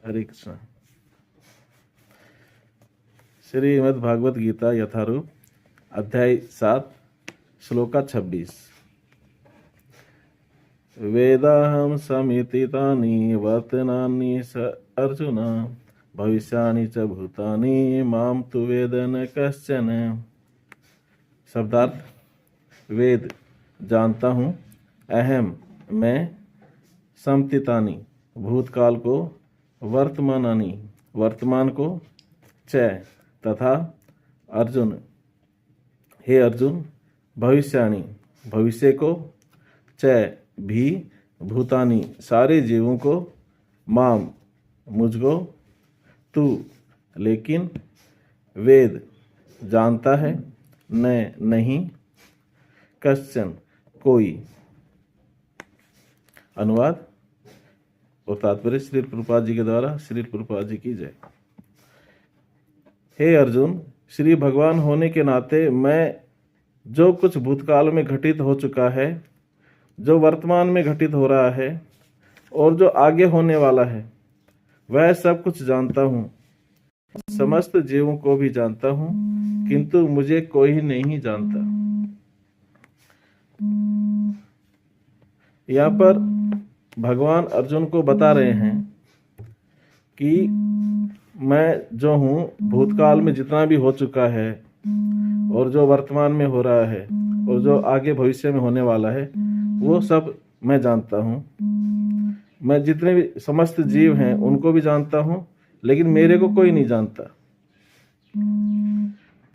हरे कृष्ण। श्रीमद् भागवत गीता यथारूप अध्याय 7 श्लोका 26। वेदाहं समिति तानि वर्तनानि स अर्जुन भविष्यानि च भूतानि माम तु वेद न कश्चन। शब्दार्थ: वेद जानता हूँ, अहम मैं, समतितानि भूतकाल को, वर्तमानानि वर्तमान को, च तथा, अर्जुन हे अर्जुन, भविष्यानि भविष्य को, च भी, भूतानि सारे जीवों को, माम मुझको, तू लेकिन, वेद जानता है, न नहीं, कश्चन कोई। अनुवाद और तात्पर्य श्री प्रभुपाद जी के द्वारा। श्री प्रभुपाद जी की जय। हे अर्जुन, श्री भगवान होने के नाते मैं जो कुछ भूतकाल में घटित हो चुका है, जो वर्तमान में घटित हो रहा है और जो आगे होने वाला है, वह सब कुछ जानता हूँ। समस्त जीवों को भी जानता हूँ, किंतु मुझे कोई नहीं जानता। यहाँ पर भगवान अर्जुन को बता रहे हैं कि मैं जो हूँ, भूतकाल में जितना भी हो चुका है और जो वर्तमान में हो रहा है और जो आगे भविष्य में होने वाला है, वो सब मैं जानता हूँ। मैं जितने भी समस्त जीव हैं उनको भी जानता हूँ, लेकिन मेरे को कोई नहीं जानता।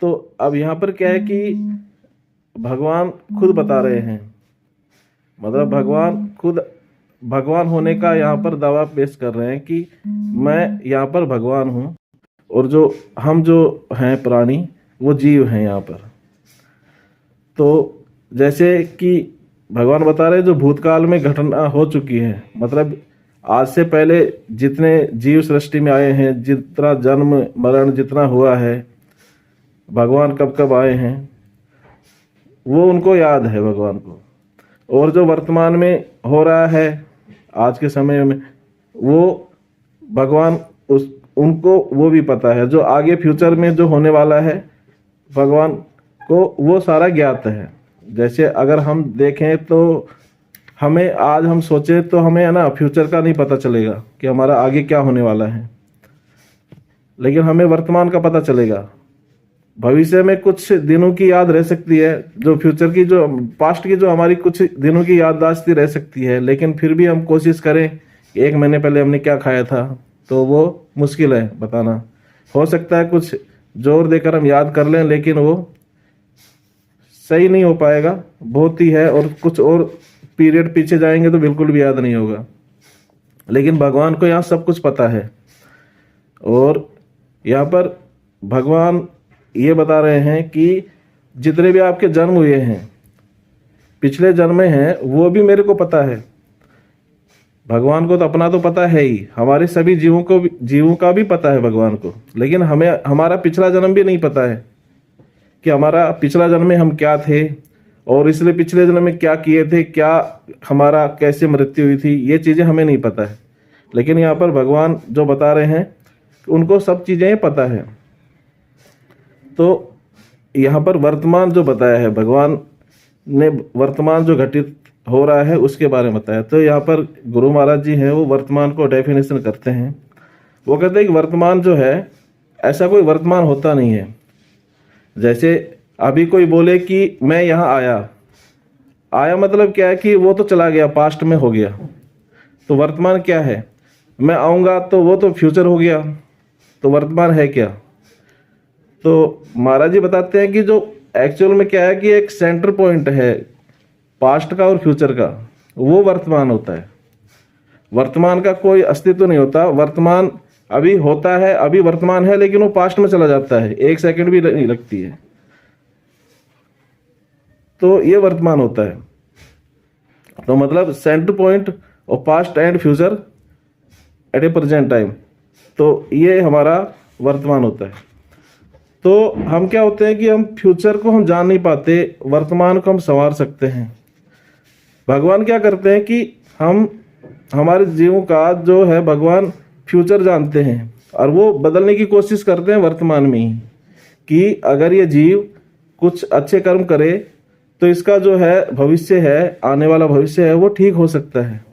तो अब यहाँ पर क्या है कि भगवान खुद बता रहे हैं, मतलब भगवान खुद भगवान होने का यहाँ पर दावा पेश कर रहे हैं कि मैं यहाँ पर भगवान हूँ और जो हम जो हैं प्राणी, वो जीव हैं यहाँ पर। तो जैसे कि भगवान बता रहे हैं जो भूतकाल में घटना हो चुकी है, मतलब आज से पहले जितने जीव सृष्टि में आए हैं, जितना जन्म मरण जितना हुआ है, भगवान कब कब आए हैं, वो उनको याद है भगवान को। और जो वर्तमान में हो रहा है आज के समय में, वो भगवान उनको वो भी पता है। जो आगे फ्यूचर में जो होने वाला है, भगवान को वो सारा ज्ञात है। जैसे अगर हम देखें तो हमें आज हम सोचे तो हमें है ना फ्यूचर का नहीं पता चलेगा कि हमारा आगे क्या होने वाला है, लेकिन हमें वर्तमान का पता चलेगा। भविष्य में कुछ दिनों की याद रह सकती है, जो फ्यूचर की जो पास्ट की जो हमारी कुछ दिनों की याददाश्त रह सकती है, लेकिन फिर भी हम कोशिश करें कि 1 महीने पहले हमने क्या खाया था, तो वो मुश्किल है बताना। हो सकता है कुछ जोर देकर हम याद कर लें, लेकिन वो सही नहीं हो पाएगा, बहुत ही है। और कुछ और पीरियड पीछे जाएंगे तो बिल्कुल भी याद नहीं होगा। लेकिन भगवान को यहाँ सब कुछ पता है। और यहाँ पर भगवान ये बता रहे हैं कि जितने भी आपके जन्म हुए हैं, पिछले जन्म में हैं, वो भी मेरे को पता है। भगवान को तो अपना तो पता है ही, हमारे सभी जीवों का भी पता है भगवान को, लेकिन हमें हमारा पिछला जन्म भी नहीं पता है कि हमारा पिछला जन्म में हम क्या थे और इसलिए पिछले जन्म में क्या किए थे, क्या हमारा कैसे मृत्यु हुई थी, ये चीज़ें हमें नहीं पता है। लेकिन यहाँ पर भगवान जो बता रहे हैं उनको सब चीज़ें पता है। तो यहाँ पर वर्तमान जो बताया है, भगवान ने वर्तमान जो घटित हो रहा है उसके बारे में बताया। तो यहाँ पर गुरु महाराज जी हैं, वो वर्तमान को डेफिनेशन करते हैं। वो कहते हैं कि वर्तमान जो है, ऐसा कोई वर्तमान होता नहीं है। जैसे अभी कोई बोले कि मैं यहाँ आया मतलब क्या है कि वो तो चला गया, पास्ट में हो गया। तो वर्तमान क्या है? मैं आऊँगा तो वो तो फ्यूचर हो गया, तो वर्तमान है क्या? तो महाराज जी बताते हैं कि जो एक्चुअल में क्या है कि एक सेंटर पॉइंट है पास्ट का और फ्यूचर का, वो वर्तमान होता है। वर्तमान का कोई अस्तित्व नहीं होता। वर्तमान अभी होता है, अभी वर्तमान है, लेकिन वो पास्ट में चला जाता है, 1 सेकंड भी नहीं लगती है। तो ये वर्तमान होता है। तो मतलब centre point of past and future at a present time, तो ये हमारा वर्तमान होता है। तो हम क्या होते हैं कि हम फ्यूचर को हम जान नहीं पाते, वर्तमान को हम संवार सकते हैं। भगवान क्या करते हैं कि हम हमारे जीवों का जो है, भगवान फ्यूचर जानते हैं और वो बदलने की कोशिश करते हैं वर्तमान में ही, कि अगर ये जीव कुछ अच्छे कर्म करे तो इसका जो है भविष्य है, आने वाला भविष्य है, वो ठीक हो सकता है।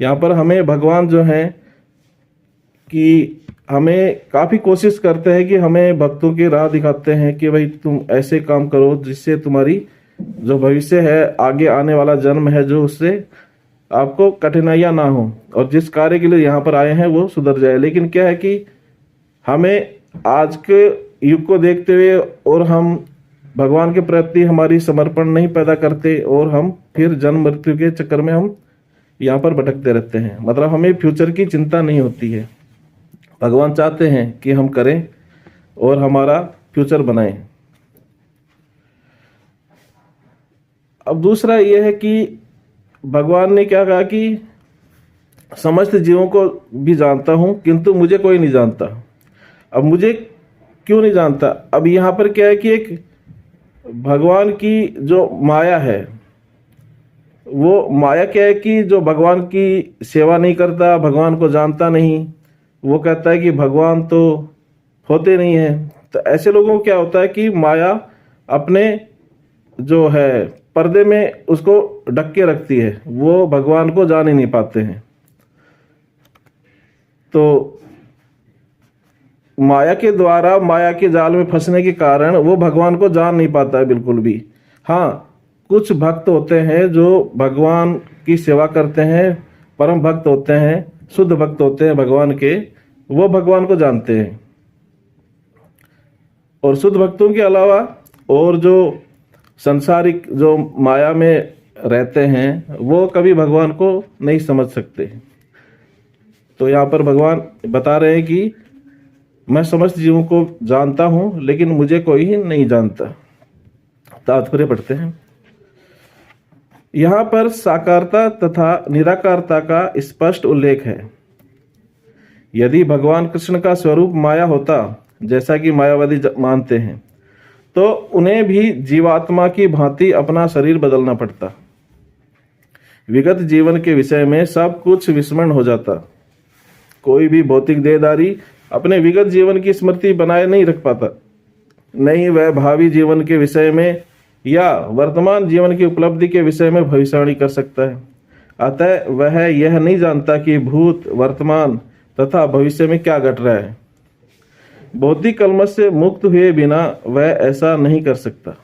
यहाँ पर हमें भगवान जो है कि हमें काफ़ी कोशिश करते हैं कि हमें भक्तों की राह दिखाते हैं कि भाई तुम ऐसे काम करो जिससे तुम्हारी जो भविष्य है, आगे आने वाला जन्म है जो, उससे आपको कठिनाइयाँ ना हो और जिस कार्य के लिए यहाँ पर आए हैं वो सुधर जाए। लेकिन क्या है कि हमें आज के युग को देखते हुए और हम भगवान के प्रति हमारी समर्पण नहीं पैदा करते और हम फिर जन्म मृत्यु के चक्कर में हम यहाँ पर भटकते रहते हैं। मतलब हमें फ्यूचर की चिंता नहीं होती है। भगवान चाहते हैं कि हम करें और हमारा फ्यूचर बनाएं। अब दूसरा यह है कि भगवान ने क्या कहा कि समस्त जीवों को भी जानता हूं किंतु मुझे कोई नहीं जानता। अब मुझे क्यों नहीं जानता? अब यहाँ पर क्या है कि एक भगवान की जो माया है, वो माया क्या है कि जो भगवान की सेवा नहीं करता, भगवान को जानता नहीं, वो कहता है कि भगवान तो होते नहीं है। तो ऐसे लोगों को क्या होता है कि माया अपने जो है पर्दे में उसको ढक के रखती है, वो भगवान को जान ही नहीं पाते हैं। तो माया के द्वारा, माया के जाल में फंसने के कारण वो भगवान को जान नहीं पाता है बिल्कुल भी। हाँ, कुछ भक्त होते हैं जो भगवान की सेवा करते हैं, परम भक्त होते हैं, शुद्ध भक्त होते हैं भगवान के, वो भगवान को जानते हैं। और शुद्ध भक्तों के अलावा और जो संसारिक जो माया में रहते हैं वो कभी भगवान को नहीं समझ सकते। तो यहाँ पर भगवान बता रहे हैं कि मैं समस्त जीवों को जानता हूँ लेकिन मुझे कोई ही नहीं जानता। तात्पर्य पढ़ते हैं। यहाँ पर साकारता तथा निराकारता का स्पष्ट उल्लेख है। यदि भगवान कृष्ण का स्वरूप माया होता, जैसा कि मायावादी मानते हैं, तो उन्हें भी जीवात्मा की भांति अपना शरीर बदलना पड़ता। विगत जीवन के विषय में सब कुछ विस्मरण हो जाता। कोई भी भौतिक देहधारी अपने विगत जीवन की स्मृति बनाए नहीं रख पाता, नहीं वह भावी जीवन के विषय में या वर्तमान जीवन की उपलब्धि के विषय में भविष्यवाणी कर सकता है। अतः वह यह नहीं जानता कि भूत, वर्तमान तथा भविष्य में क्या घट रहा है। बौद्धिक कलमश से मुक्त हुए बिना वह ऐसा नहीं कर सकता।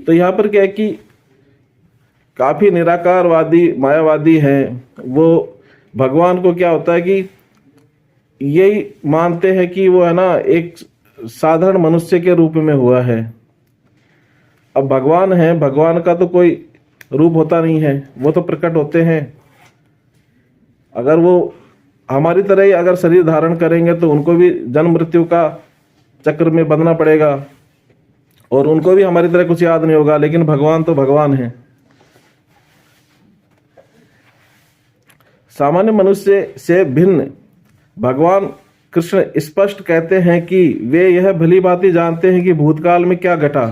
तो यहाँ पर क्या है कि काफी निराकारवादी, मायावादी हैं, वो भगवान को क्या होता है कि यही मानते हैं कि वो है ना एक साधारण मनुष्य के रूप में हुआ है। अब भगवान है, भगवान का तो कोई रूप होता नहीं है, वो तो प्रकट होते हैं। अगर वो हमारी तरह ही अगर शरीर धारण करेंगे तो उनको भी जन्म मृत्यु का चक्र में बंधना पड़ेगा और उनको भी हमारी तरह कुछ याद नहीं होगा। लेकिन भगवान तो भगवान है। सामान्य मनुष्य से भिन्न भगवान कृष्ण स्पष्ट कहते हैं कि वे यह भली भांति जानते हैं कि भूतकाल में क्या घटा,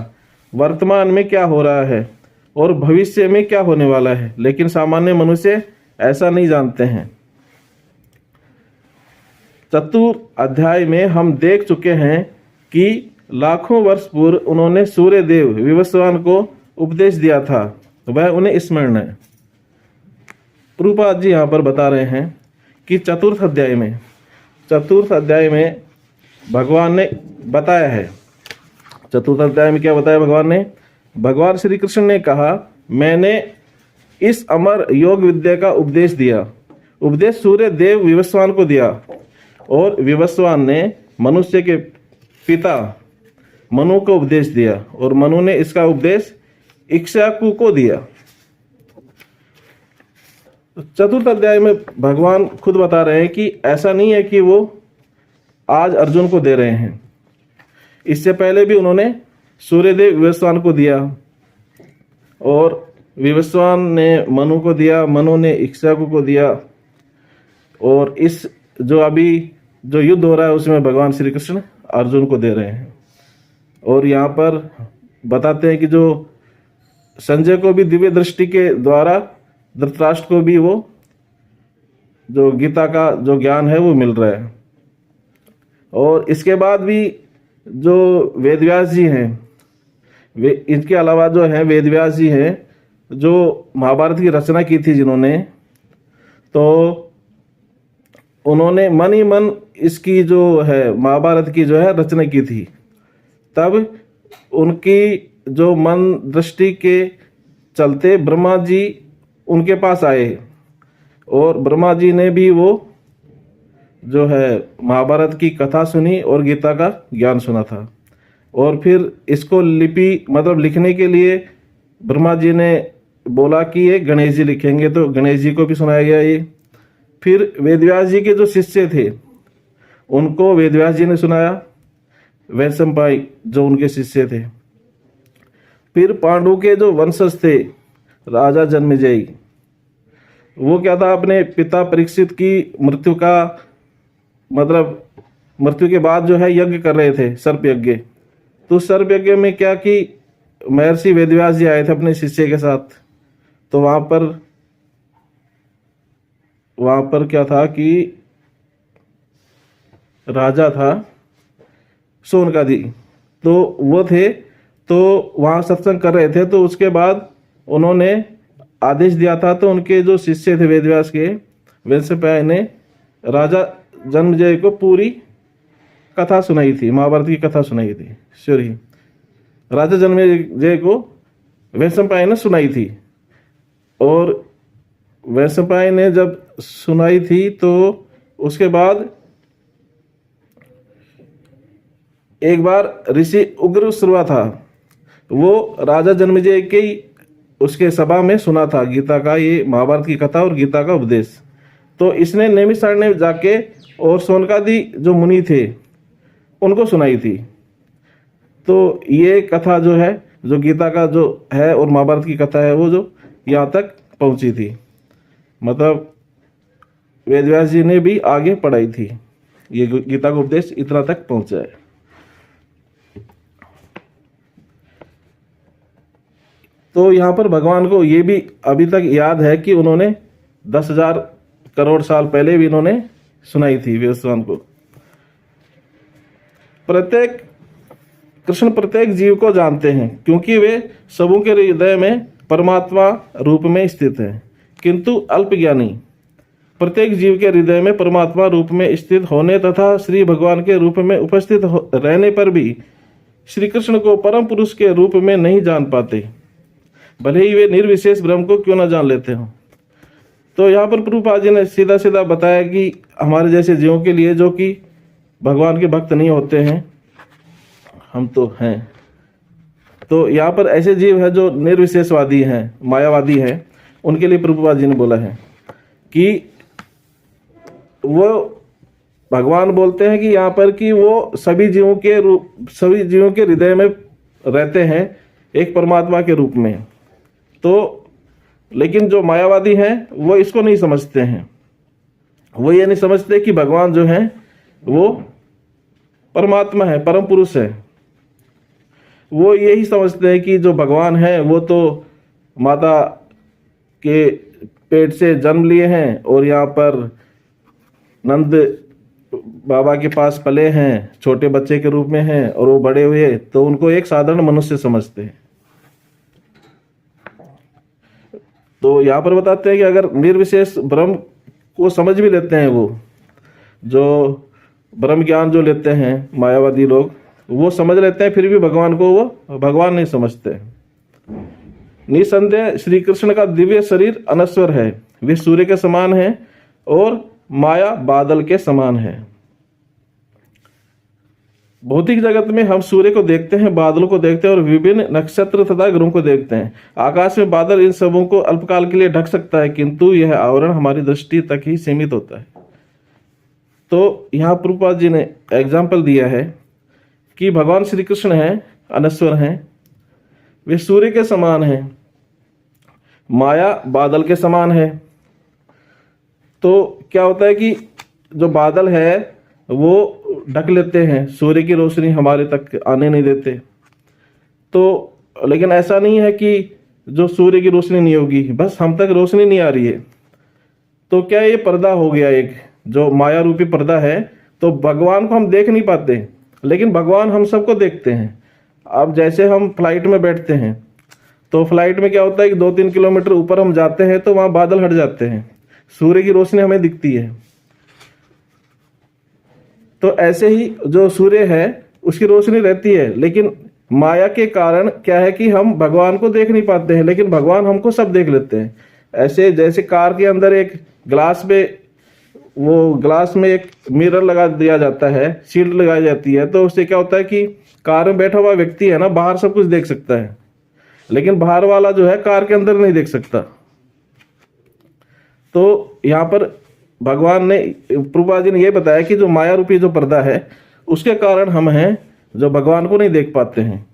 वर्तमान में क्या हो रहा है और भविष्य में क्या होने वाला है। लेकिन सामान्य मनुष्य ऐसा नहीं जानते हैं। चतुर्थ अध्याय में हम देख चुके हैं कि लाखों वर्ष पूर्व उन्होंने सूर्य देव विवस्वान को उपदेश दिया था, वह उन्हें स्मरण है। प्रभुपाद जी यहाँ पर बता रहे हैं कि चतुर्थ अध्याय में भगवान ने बताया है। चतुर्थ अध्याय में क्या बताया भगवान ने? भगवान श्री कृष्ण ने कहा, मैंने इस अमर योग विद्या का उपदेश दिया। उपदेश सूर्य देव विवस्वान को दिया और विवस्वान ने मनुष्य के पिता मनु को उपदेश दिया और मनु ने इसका उपदेश इक्ष्वाकु को दिया। चतुर्थ अध्याय में भगवान खुद बता रहे हैं कि ऐसा नहीं है कि वो आज अर्जुन को दे रहे हैं, इससे पहले भी उन्होंने सूर्यदेव विवस्वान को दिया और विवस्वान ने मनु को दिया, मनु ने इक्ष्वाकु को दिया। और इस जो अभी जो युद्ध हो रहा है उसमें भगवान श्री कृष्ण अर्जुन को दे रहे हैं। और यहाँ पर बताते हैं कि जो संजय को भी दिव्य दृष्टि के द्वारा, धृतराष्ट्र को भी वो जो गीता का जो ज्ञान है वो मिल रहा है। और इसके बाद भी जो वेदव्यास जी हैं, वे इनके अलावा जो है वेदव्यास जी हैं जो महाभारत की रचना की थी जिन्होंने, तो उन्होंने मन ही मन इसकी जो है महाभारत की जो है रचना की थी। तब उनकी जो मन दृष्टि के चलते ब्रह्मा जी उनके पास आए और ब्रह्मा जी ने भी वो जो है महाभारत की कथा सुनी और गीता का ज्ञान सुना था। और फिर इसको लिपि मतलब लिखने के लिए ब्रह्मा जी ने बोला कि ये गणेश जी लिखेंगे, तो गणेश जी को भी सुनाया गया ये। फिर वेदव्यास जी के जो शिष्य थे उनको वेदव्यास जी ने सुनाया, वैशंपायन जो उनके शिष्य थे। फिर पांडु के जो वंशज थे राजा जन्मेजय, वो क्या था अपने पिता परीक्षित की मृत्यु का मतलब मृत्यु के बाद जो है यज्ञ कर रहे थे, सर्प यज्ञ। तो सर्प यज्ञ में क्या कि महर्षि वेदव्यास जी आए थे अपने शिष्य के साथ। तो वहां पर क्या था कि राजा था सोनकादि, तो वो थे, तो वहाँ सत्संग कर रहे थे। तो उसके बाद उन्होंने आदेश दिया था, तो उनके जो शिष्य थे वेदव्यास के, वैशंपायन ने राजा जन्मेजय को पूरी कथा सुनाई थी, महाभारत की कथा सुनाई थी। सॉरी, राजा जन्मेजय को वैशंपायन ने सुनाई थी। और वैशंपायन ने जब सुनाई थी तो उसके बाद एक बार ऋषि उग्रश्रवा था, वो राजा जन्मेजय के उसके सभा में सुना था गीता का ये महाभारत की कथा और गीता का उपदेश। तो इसने नैमिषारण्य जाके और सोनकादि जो मुनि थे उनको सुनाई थी। तो ये कथा जो है जो गीता का जो है और महाभारत की कथा है वो जो यहाँ तक पहुँची थी, मतलब वेदव्यास जी ने भी आगे पढ़ाई थी, ये गीता का उपदेश इतना तक पहुँचा है। तो यहाँ पर भगवान को ये भी अभी तक याद है कि उन्होंने 10,000 करोड़ साल पहले भी इन्होंने सुनाई थी वेदवान को। कृष्ण प्रत्येक जीव को जानते हैं क्योंकि वे सबों के हृदय में परमात्मा रूप में स्थित है, किंतु अल्पज्ञानी प्रत्येक जीव के हृदय में परमात्मा रूप में स्थित होने तथा श्री भगवान के रूप में उपस्थित रहने पर भी श्री कृष्ण को परम पुरुष के रूप में नहीं जान पाते, भले ही वे निर्विशेष ब्रह्म को क्यों न जान लेते हो। तो यहाँ पर प्रभुपाद जी ने सीधा सीधा बताया कि हमारे जैसे जीवों के लिए जो कि भगवान के भक्त नहीं होते हैं, हम तो हैं, तो यहाँ पर ऐसे जीव है जो निर्विशेषवादी हैं, मायावादी हैं, उनके लिए प्रभुपाद जी ने बोला है कि वो भगवान बोलते हैं कि यहाँ पर कि वो सभी जीवों के हृदय में रहते हैं एक परमात्मा के रूप में। तो लेकिन जो मायावादी हैं वो इसको नहीं समझते हैं, वो ये नहीं समझते कि भगवान जो है वो परमात्मा है, परम पुरुष है। वो यही समझते हैं कि जो भगवान है वो तो माता के पेट से जन्म लिए हैं और यहाँ पर नंद बाबा के पास पले हैं, छोटे बच्चे के रूप में हैं, और वो बड़े हुए तो उनको एक साधारण मनुष्य समझते हैं। तो यहाँ पर बताते हैं कि अगर निर्विशेष ब्रह्म को समझ भी लेते हैं, वो जो ब्रह्म ज्ञान जो लेते हैं मायावादी लोग, वो समझ लेते हैं, फिर भी भगवान को वो भगवान नहीं समझते। निसंदेह श्री कृष्ण का दिव्य शरीर अनश्वर है, वे सूर्य के समान है और माया बादल के समान है। भौतिक जगत में हम सूर्य को देखते हैं, बादलों को देखते हैं और विभिन्न नक्षत्र तथा ग्रहों को देखते हैं। आकाश में बादल इन सबों को अल्पकाल के लिए ढक सकता है, किंतु यह आवरण हमारी दृष्टि तक ही सीमित होता है। तो यहाँ प्रभुपाद जी ने एग्जाम्पल दिया है कि भगवान श्री कृष्ण हैं, अनश्वर हैं, वे सूर्य के समान हैं, माया बादल के समान है। तो क्या होता है कि जो बादल है वो ढक लेते हैं, सूर्य की रोशनी हमारे तक आने नहीं देते। तो लेकिन ऐसा नहीं है कि जो सूर्य की रोशनी नहीं होगी, बस हम तक रोशनी नहीं आ रही है। तो क्या ये पर्दा हो गया, एक जो माया रूपी पर्दा है। तो भगवान को हम देख नहीं पाते, लेकिन भगवान हम सबको देखते हैं। अब जैसे हम फ्लाइट में बैठते हैं, तो फ्लाइट में क्या होता है कि 2-3 किलोमीटर ऊपर हम जाते हैं तो वहाँ बादल हट जाते हैं, सूर्य की रोशनी हमें दिखती है। तो ऐसे ही जो सूर्य है उसकी रोशनी रहती है, लेकिन माया के कारण क्या है कि हम भगवान को देख नहीं पाते हैं, लेकिन भगवान हमको सब देख लेते हैं। ऐसे जैसे कार के अंदर एक ग्लास में एक मिरर लगा दिया जाता है, शील्ड लगाई जाती है, तो उससे क्या होता है कि कार में बैठा हुआ व्यक्ति है ना, बाहर सब कुछ देख सकता है, लेकिन बाहर वाला जो है कार के अंदर नहीं देख सकता। तो यहाँ पर भगवान ने, प्रभुपाद जी ने ये बताया कि जो माया रूपी जो पर्दा है उसके कारण हम हैं जो भगवान को नहीं देख पाते हैं।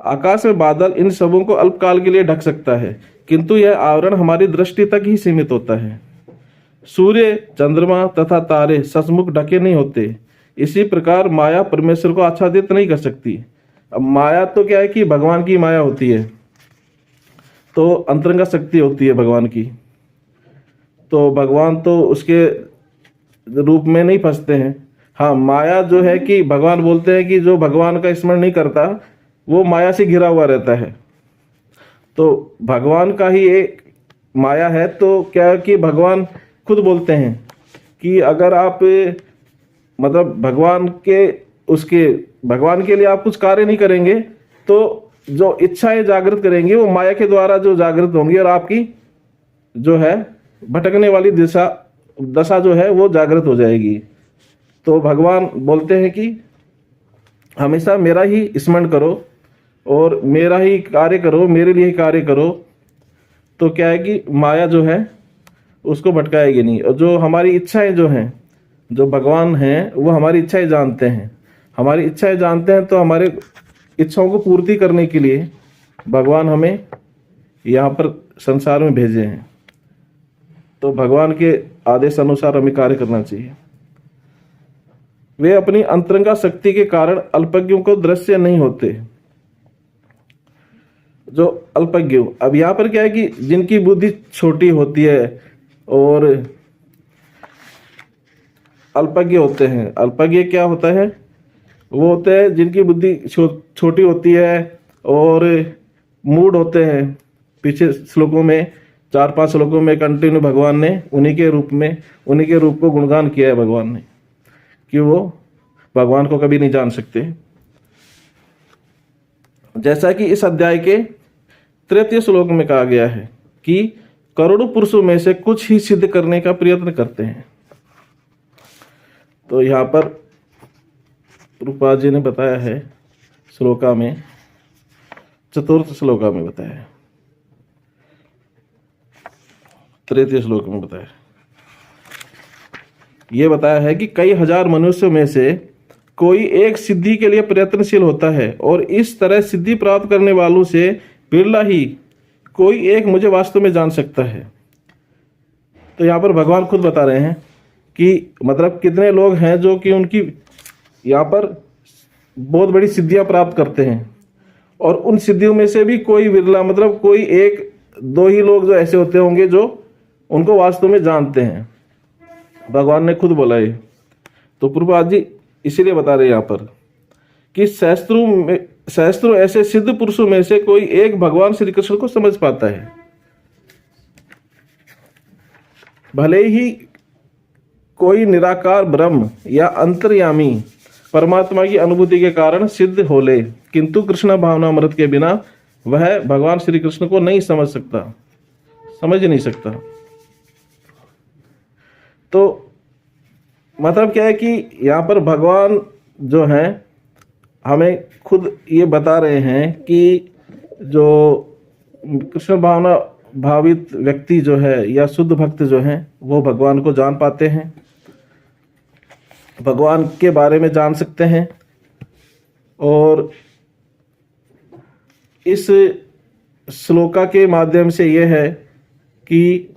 आकाश में बादल इन सबों को अल्पकाल के लिए ढक सकता है, किंतु यह आवरण हमारी दृष्टि तक ही सीमित होता है। सूर्य, चंद्रमा तथा तारे सचमुच ढके नहीं होते। इसी प्रकार माया परमेश्वर को आच्छादित नहीं कर सकती। अब माया तो क्या है कि भगवान की माया होती है, तो अंतरंगा शक्ति होती है भगवान की। तो भगवान तो उसके रूप में नहीं फंसते हैं। हाँ, माया जो है कि भगवान बोलते हैं कि जो भगवान का स्मरण नहीं करता वो माया से घिरा हुआ रहता है। तो भगवान का ही एक माया है। तो क्या है कि भगवान खुद बोलते हैं कि अगर आप मतलब भगवान के लिए आप कुछ कार्य नहीं करेंगे, तो जो इच्छाएं जागृत करेंगी वो माया के द्वारा जो जागृत होंगी, और आपकी जो है भटकने वाली दशा जो है वो जागृत हो जाएगी। तो भगवान बोलते हैं कि हमेशा मेरा ही स्मरण करो और मेरा ही कार्य करो, मेरे लिए ही कार्य करो। तो क्या है कि माया जो है उसको भटकाएगी नहीं। और जो हमारी इच्छाएं जो हैं, जो भगवान हैं वो हमारी इच्छाएं जानते हैं। हमारी इच्छाएं जानते हैं, तो हमारे इच्छाओं को पूर्ति करने के लिए भगवान हमें यहाँ पर संसार में भेजे हैं। तो भगवान के आदेश अनुसार हमें कार्य करना चाहिए। वे अपनी अंतरंगा शक्ति के कारण अल्पज्ञों को दृश्य नहीं होते। जो अल्पज्ञ, अब यहाँ पर क्या है कि जिनकी बुद्धि छोटी होती है और अल्पज्ञ होते हैं। अल्पज्ञ क्या होता है? वो होते हैं जिनकी बुद्धि छोटी होती है और मूड होते हैं। पीछे श्लोकों में 4-5 श्लोकों में कंटिन्यू भगवान ने उन्हीं के रूप को गुणगान किया है भगवान ने, कि वो भगवान को कभी नहीं जान सकते। जैसा कि इस अध्याय के 3 श्लोक में कहा गया है कि करोड़ों पुरुषों में से कुछ ही सिद्ध करने का प्रयत्न करते हैं। तो यहाँ पर प्रभुपाद जी ने बताया है श्लोका में, 4th श्लोका में बताया है, 3 श्लोक में बताया, ये बताया है कि कई हजार मनुष्यों में से कोई एक सिद्धि के लिए प्रयत्नशील होता है, और इस तरह सिद्धि प्राप्त करने वालों से बिरला ही कोई एक मुझे वास्तव में जान सकता है। तो यहाँ पर भगवान खुद बता रहे हैं कि मतलब कितने लोग हैं जो कि उनकी यहाँ पर बहुत बड़ी सिद्धियां प्राप्त करते हैं, और उन सिद्धियों में से भी कोई बिरला, मतलब कोई 1-2 ही लोग जो ऐसे होते होंगे जो उनको वास्तव में जानते हैं। भगवान ने खुद बोला है। तो प्रभुपाद जी इसीलिए बता रहे हैं यहाँ पर कि सहस्त्रों ऐसे सिद्ध पुरुषों में से कोई एक भगवान श्री कृष्ण को समझ पाता है। भले ही कोई निराकार ब्रह्म या अंतर्यामी परमात्मा की अनुभूति के कारण सिद्ध हो ले, किंतु कृष्ण भावनामृत के बिना वह भगवान श्री कृष्ण को नहीं समझ नहीं सकता। तो मतलब क्या है कि यहाँ पर भगवान जो हैं हमें खुद ये बता रहे हैं कि जो कृष्ण भावना भावित व्यक्ति जो है या शुद्ध भक्त जो हैं वो भगवान को जान पाते हैं, भगवान के बारे में जान सकते हैं। और इस श्लोका के माध्यम से ये है कि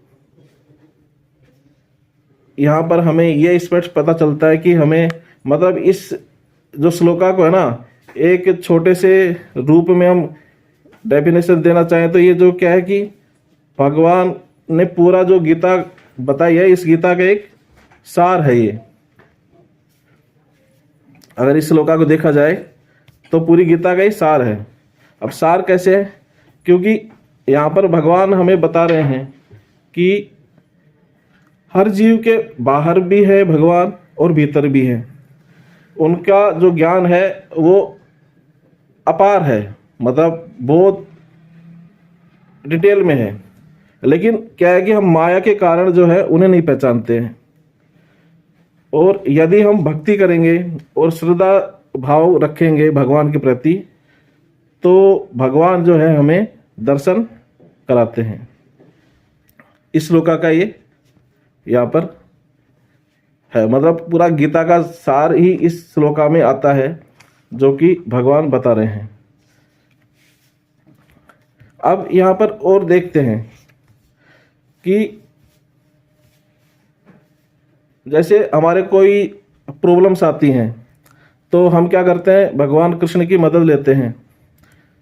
यहाँ पर हमें ये स्पष्ट पता चलता है कि हमें मतलब इस जो श्लोका को है ना, एक छोटे से रूप में हम डेफिनेशन देना चाहें तो ये जो क्या है कि भगवान ने पूरा जो गीता बताई है, इस गीता का एक सार है ये। अगर इस श्लोका को देखा जाए तो पूरी गीता का ही सार है। अब सार कैसे है? क्योंकि यहाँ पर भगवान हमें बता रहे हैं कि हर जीव के बाहर भी है भगवान और भीतर भी है। उनका जो ज्ञान है वो अपार है, मतलब बहुत डिटेल में है। लेकिन क्या है कि हम माया के कारण जो है उन्हें नहीं पहचानते हैं। और यदि हम भक्ति करेंगे और श्रद्धा भाव रखेंगे भगवान के प्रति, तो भगवान जो है हमें दर्शन कराते हैं। इस श्लोका का ये यहाँ पर है, मतलब पूरा गीता का सार ही इस श्लोका में आता है जो कि भगवान बता रहे हैं। अब यहाँ पर और देखते हैं कि जैसे हमारे कोई प्रॉब्लम्स आती हैं तो हम क्या करते हैं, भगवान कृष्ण की मदद लेते हैं।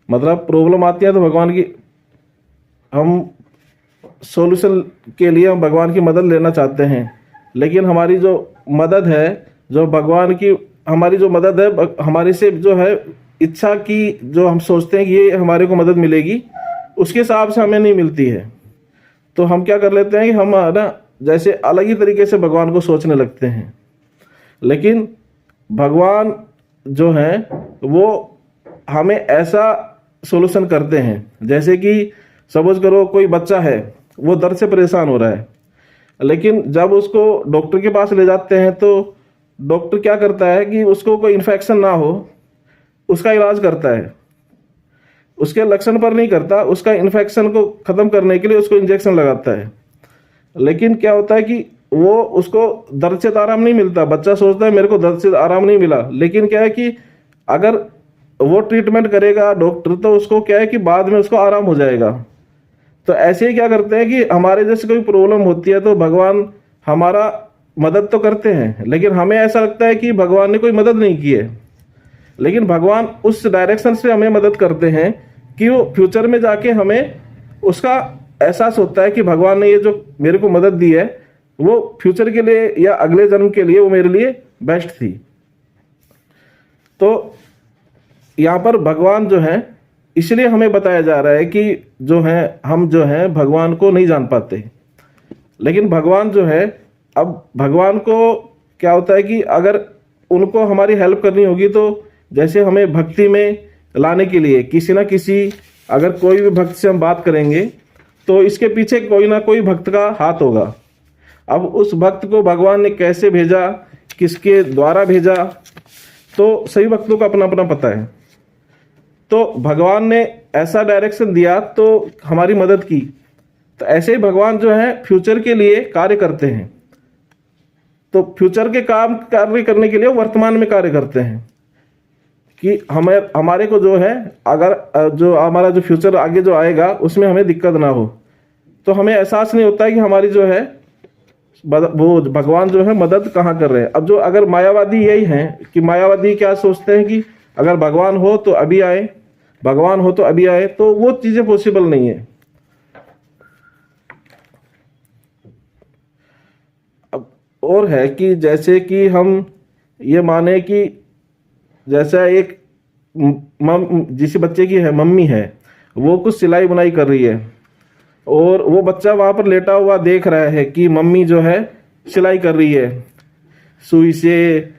मतलब प्रॉब्लम आती है तो भगवान की हम सॉल्यूशन के लिए हम भगवान की मदद लेना चाहते हैं। लेकिन हमारी जो मदद है, जो भगवान की हमारी जो मदद है, हमारी से जो है इच्छा की, जो हम सोचते हैं कि ये हमारे को मदद मिलेगी, उसके हिसाब से हमें नहीं मिलती है। तो हम क्या कर लेते हैं कि हम ना जैसे अलग ही तरीके से भगवान को सोचने लगते हैं। लेकिन भगवान जो है वो हमें ऐसा सॉल्यूशन करते हैं, जैसे कि सपोज करो कोई बच्चा है, वो दर्द से परेशान हो रहा है, लेकिन जब उसको डॉक्टर के पास ले जाते हैं तो डॉक्टर क्या करता है कि उसको कोई इन्फेक्शन ना हो उसका इलाज करता है। उसके लक्षण पर नहीं करता, उसका इन्फेक्शन को ख़त्म करने के लिए उसको इंजेक्शन लगाता है। लेकिन क्या होता है कि वो उसको दर्द से आराम नहीं मिलता। बच्चा सोचता है मेरे को दर्द से आराम नहीं मिला, लेकिन क्या है कि अगर वो ट्रीटमेंट करेगा डॉक्टर तो उसको क्या है कि बाद में उसको आराम हो जाएगा। तो ऐसे ही क्या करते हैं कि हमारे जैसे कोई प्रॉब्लम होती है तो भगवान हमारा मदद तो करते हैं, लेकिन हमें ऐसा लगता है कि भगवान ने कोई मदद नहीं की है। लेकिन भगवान उस डायरेक्शन से हमें मदद करते हैं कि वो फ्यूचर में जाके हमें उसका एहसास होता है कि भगवान ने ये जो मेरे को मदद दी है वो फ्यूचर के लिए या अगले जन्म के लिए वो मेरे लिए बेस्ट थी। तो यहाँ पर भगवान जो है इसलिए हमें बताया जा रहा है कि जो है हम जो है भगवान को नहीं जान पाते। लेकिन भगवान जो है, अब भगवान को क्या होता है कि अगर उनको हमारी हेल्प करनी होगी तो जैसे हमें भक्ति में लाने के लिए किसी ना किसी, अगर कोई भी भक्त से हम बात करेंगे तो इसके पीछे कोई ना कोई भक्त का हाथ होगा। अब उस भक्त को भगवान ने कैसे भेजा, किसके द्वारा भेजा, तो सभी भक्तों को अपना अपना पता है। तो भगवान ने ऐसा डायरेक्शन दिया तो हमारी मदद की। तो ऐसे ही भगवान जो है फ्यूचर के लिए कार्य करते हैं। तो फ्यूचर के काम कार्य करने के लिए वर्तमान में कार्य करते हैं कि हमें हमारे को जो है, अगर जो हमारा जो फ्यूचर आगे जो आएगा उसमें हमें दिक्कत ना हो। तो हमें एहसास नहीं होता है कि हमारी जो है वो भगवान जो है मदद कहाँ कर रहे हैं। अब जो अगर मायावादी यही हैं कि मायावादी क्या सोचते हैं कि अगर भगवान हो तो अभी आए, भगवान हो तो अभी आए, तो वो चीजें पॉसिबल नहीं है। अब और है कि जैसे कि हम ये माने कि जैसा एक जिस बच्चे की है मम्मी है, वो कुछ सिलाई बुनाई कर रही है और वो बच्चा वहां पर लेटा हुआ देख रहा है कि मम्मी जो है सिलाई कर रही है, सुई से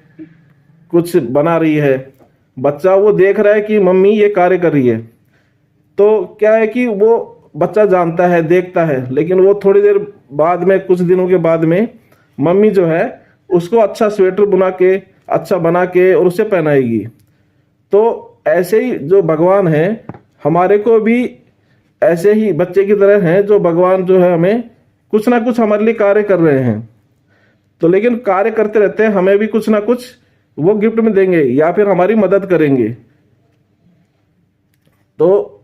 कुछ बना रही है। बच्चा वो देख रहा है कि मम्मी ये कार्य कर रही है। तो क्या है कि वो बच्चा जानता है, देखता है, लेकिन वो थोड़ी देर बाद में, कुछ दिनों के बाद में मम्मी जो है उसको अच्छा स्वेटर बुना के, अच्छा बना के और उसे पहनाएगी। तो ऐसे ही जो भगवान है हमारे को भी ऐसे ही बच्चे की तरह हैं, जो भगवान जो है हमें कुछ ना कुछ हमारे लिए कार्य कर रहे हैं। तो लेकिन कार्य करते रहते हैं, हमें भी कुछ ना कुछ वो गिफ्ट में देंगे या फिर हमारी मदद करेंगे। तो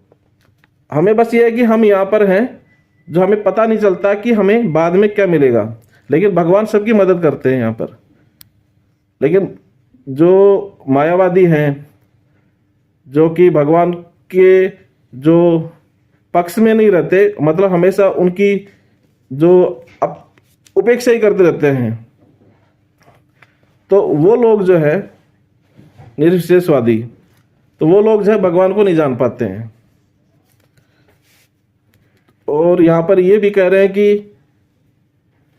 हमें बस ये है कि हम यहाँ पर हैं, जो हमें पता नहीं चलता कि हमें बाद में क्या मिलेगा, लेकिन भगवान सबकी मदद करते हैं यहाँ पर। लेकिन जो मायावादी हैं जो कि भगवान के जो पक्ष में नहीं रहते, मतलब हमेशा उनकी जो उपेक्षा ही करते रहते हैं, तो वो लोग जो है निर्विशेषवादी, तो वो लोग जो है भगवान को नहीं जान पाते हैं। और यहाँ पर ये भी कह रहे हैं कि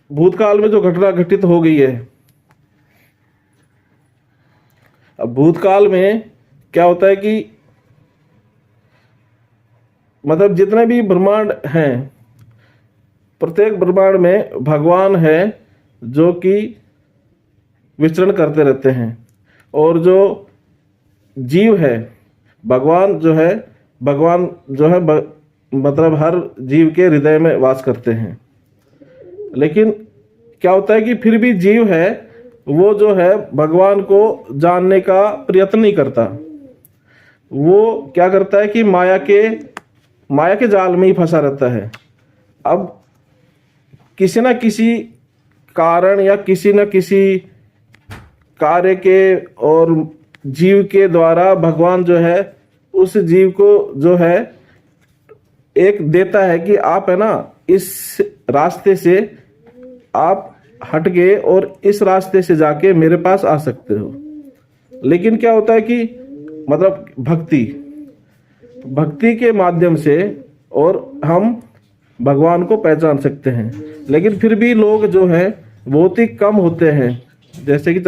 भूतकाल में जो घटना घटित हो गई है, अब भूतकाल में क्या होता है कि मतलब जितने भी ब्रह्मांड हैं, प्रत्येक ब्रह्मांड में भगवान है जो कि विचरण करते रहते हैं, और जो जीव है, भगवान जो है मतलब हर जीव के हृदय में वास करते हैं। लेकिन क्या होता है कि फिर भी जीव है वो जो है भगवान को जानने का प्रयत्न नहीं करता। वो क्या करता है कि माया के जाल में ही फंसा रहता है। अब किसी न किसी कारण या किसी न किसी कार्य के और जीव के द्वारा भगवान जो है उस जीव को जो है एक देता है कि आप है ना इस रास्ते से आप हट गए और इस रास्ते से जाके मेरे पास आ सकते हो। लेकिन क्या होता है कि मतलब भक्ति के माध्यम से और हम भगवान को पहचान सकते हैं। लेकिन फिर भी लोग जो है बहुत ही कम होते हैं, जैसे कि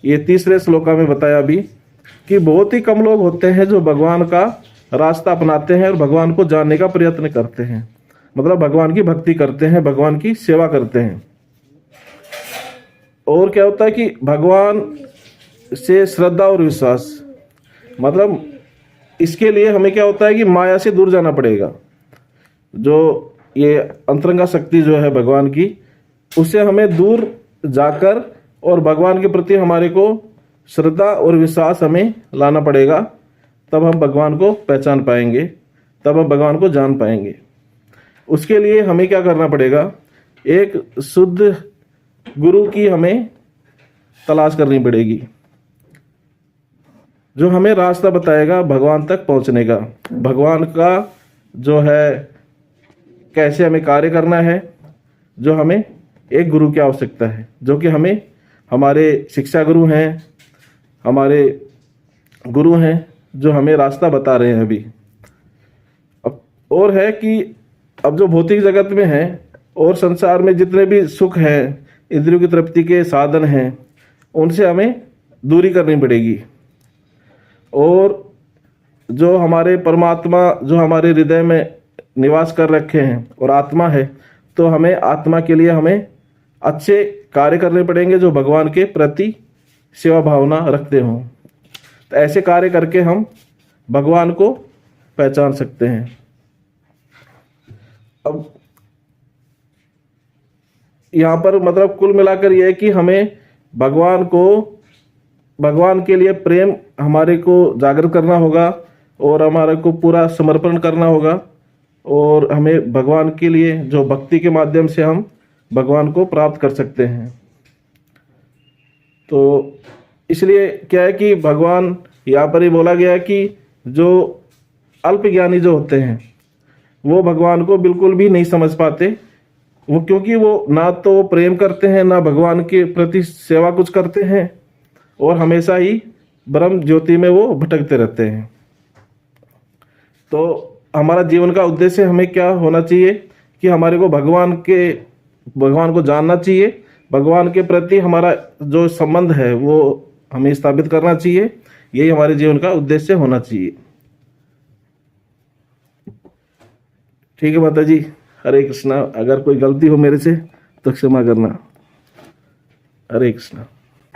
ये तीसरे श्लोका में बताया भी कि बहुत ही कम लोग होते हैं जो भगवान का रास्ता अपनाते हैं और भगवान को जानने का प्रयत्न करते हैं, मतलब भगवान की भक्ति करते हैं, भगवान की सेवा करते हैं। और क्या होता है कि भगवान से श्रद्धा और विश्वास, मतलब इसके लिए हमें क्या होता है कि माया से दूर जाना पड़ेगा। जो ये अंतरंगा शक्ति जो है भगवान की, उससे हमें दूर जाकर और भगवान के प्रति हमारे को श्रद्धा और विश्वास हमें लाना पड़ेगा, तब हम भगवान को पहचान पाएंगे, तब हम भगवान को जान पाएंगे। उसके लिए हमें क्या करना पड़ेगा, एक शुद्ध गुरु की हमें तलाश करनी पड़ेगी, जो हमें रास्ता बताएगा भगवान तक पहुंचने का, भगवान का जो है कैसे हमें कार्य करना है। जो हमें एक गुरु की आवश्यकता है, जो कि हमें हमारे शिक्षा गुरु हैं, हमारे गुरु हैं जो हमें रास्ता बता रहे हैं अभी। अब और है कि अब जो भौतिक जगत में है और संसार में जितने भी सुख हैं, इंद्रियों की तृप्ति के साधन हैं, उनसे हमें दूरी करनी पड़ेगी। और जो हमारे परमात्मा जो हमारे हृदय में निवास कर रखे हैं और आत्मा है, तो हमें आत्मा के लिए हमें अच्छे कार्य करने पड़ेंगे जो भगवान के प्रति सेवा भावना रखते हों। तो ऐसे कार्य करके हम भगवान को पहचान सकते हैं। अब यहाँ पर मतलब कुल मिलाकर यह है कि हमें भगवान के लिए प्रेम हमारे को जागृत करना होगा और हमारे को पूरा समर्पण करना होगा, और हमें भगवान के लिए जो भक्ति के माध्यम से हम भगवान को प्राप्त कर सकते हैं। तो इसलिए क्या है कि भगवान यहाँ पर ही बोला गया है कि जो अल्पज्ञानी जो होते हैं वो भगवान को बिल्कुल भी नहीं समझ पाते, वो क्योंकि वो ना तो प्रेम करते हैं ना भगवान के प्रति सेवा कुछ करते हैं, और हमेशा ही ब्रह्म ज्योति में वो भटकते रहते हैं। तो हमारा जीवन का उद्देश्य हमें क्या होना चाहिए कि हमारे को भगवान को जानना चाहिए, भगवान के प्रति हमारा जो संबंध है वो हमें स्थापित करना चाहिए। यही हमारे जीवन का उद्देश्य होना चाहिए। ठीक है माता जी, हरे कृष्णा। अगर कोई गलती हो मेरे से तो क्षमा करना। हरे कृष्णा।